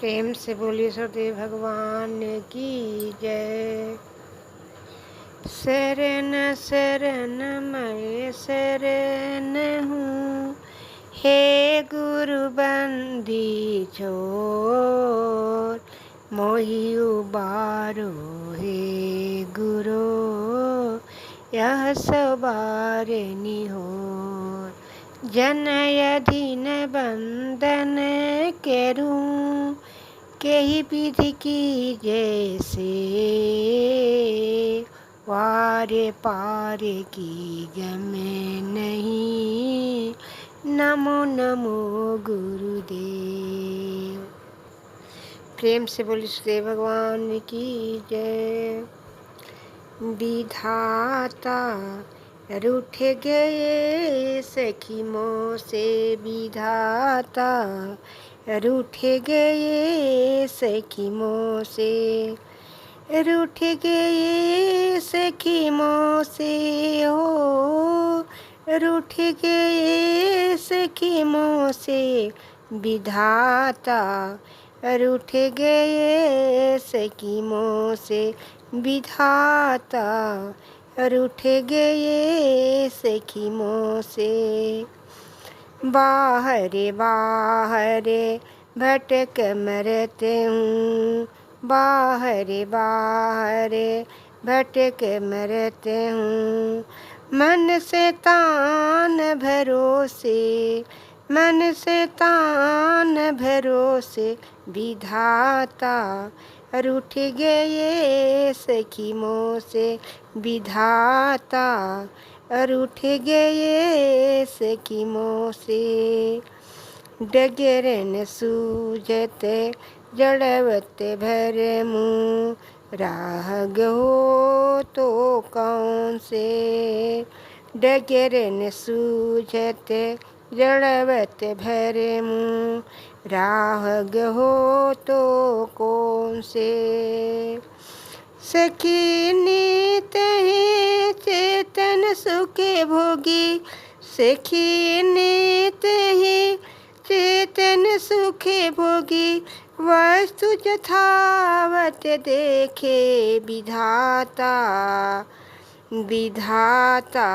प्रेम से बोलिए सदैव भगवान की जय। शरण शरण मैं शरण हूँ, हे गुरु बंदी छोर, मोहि उबारो हे गुरु, यह सवार निहोर। जनय अधीन बंदन केरूं, केहि विधि की जैसे, वारे पारे की गमे नहीं, नमो नमो गुरुदेव। प्रेम से बोलिए श्री भगवान की जय। विधाता रूठ गए सखी मों से, विधाता रूठ गए सखी मों से, रूठ गए सखी मों से हो, रूठ गए सखी मों से, विधाता रूठ गए सखी मों से, विधाता रूठ गए सखी मों से। बाहरे बाहरे भटक मरत हूँ, बाहरे बाहरे भटक मरत हूँ, मन से तान भरोसे, मन से तान भरोसे, विधाता रूठ गए सखी मों से, विधाता रूठ गए सखी मों से। डगर न सूझत जड़वत भर मुँह, राह गहो तो कौन से, डगर न सूझत जड़वत भर मुँह, राह गहो तो कौन से। सखी नीत ही चेतन सुखे भोगी, सखी नीत ही चेतन सुखे भोगी, वस्तु यथावत देखे, विधाता विधाता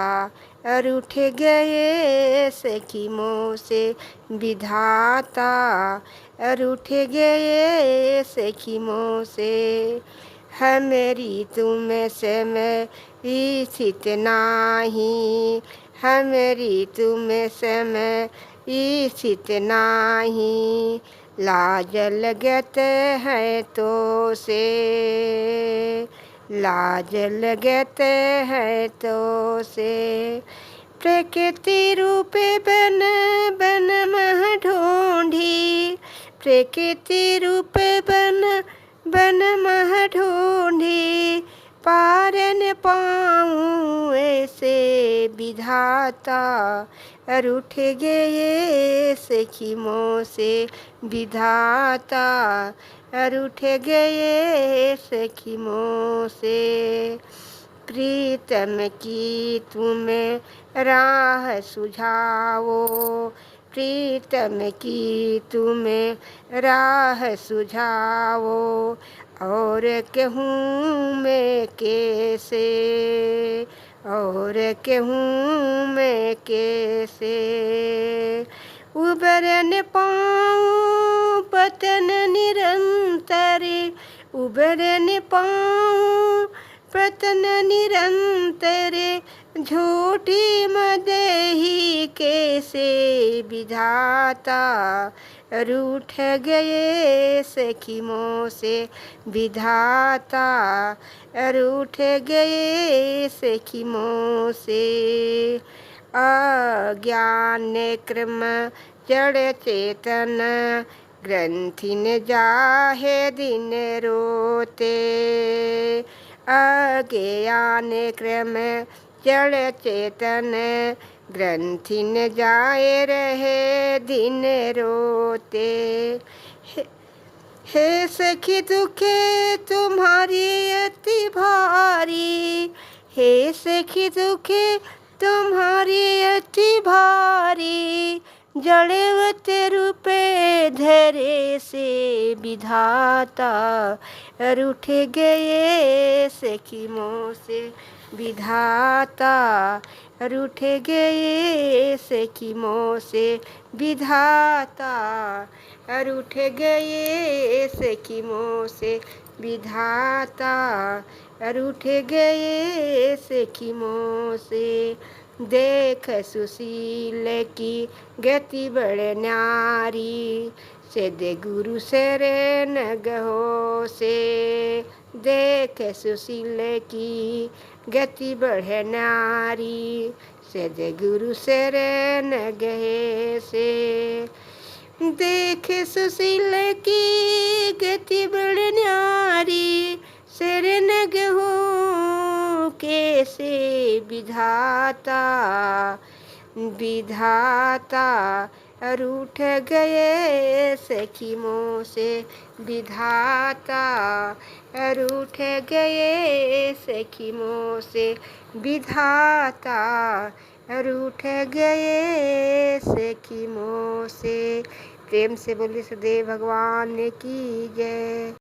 रूठ गए सखी मों से, विधाता रूठ गए सखी मों से। हमेरी तुम से मैं ईसित नाही, हमेरी तुम से मैं ईसित नाही, लाज लगत है तो से, लाज लगत है तो से। प्रकृति रूप बन बन मह ढूंढी, प्रकृति रूप बन बन मह ढूंढी, पार न पाऊँ ऐसे, विधाता रूठ गए सखी मों से, विधाता रूठ गए सखी मों से। प्रीतम की तुम्हें राह सुझाओ, प्रीतम की तुम्हें राह सुझाओ, और कहूँ मैं कैसे, और कहूँ मैं कैसे। उबर न पाऊँ पतन निरंतर, उबर न पाऊँ पतन निरंतर, झूठी मदेही कैसे, विधाता रूठ गए सखी मों से, विधाता रूठ गए सखी मों से। अज्ञान क्रम जड़ चेतन, ग्रंथि न जाहे दिन रोते, अज्ञान क्रम जड़ चेतन, ग्रंथि न जाए रहे दिन रोते। हे सखी दुखे तुम्हारी अति भारी, हे सखी दुखे तुम्हारी अति भारी, जड़वत रूपे धरे से विधाता, रूठ गए सखियों से विधाता, रूठ गए सखियों से विधाता, रूठ गए सखियों से विधाता, रूठ गए सखियों से। देख सुशील की गति बड़ न्यारी, से दे गुरु शरण गहो से। देख सुशील की गति बढ़ न्यारी, से दे गुरु शरण गहे से। देख सुशील की गति बढ़ न्यारी, शरण गहो कैसे विधाता, विधाता, रूठ गए सखियों से विधाता, रूठ गए सखियों से विधाता, रूठ गए सखियों से। प्रेम से बोलिए सदैव भगवान की जय।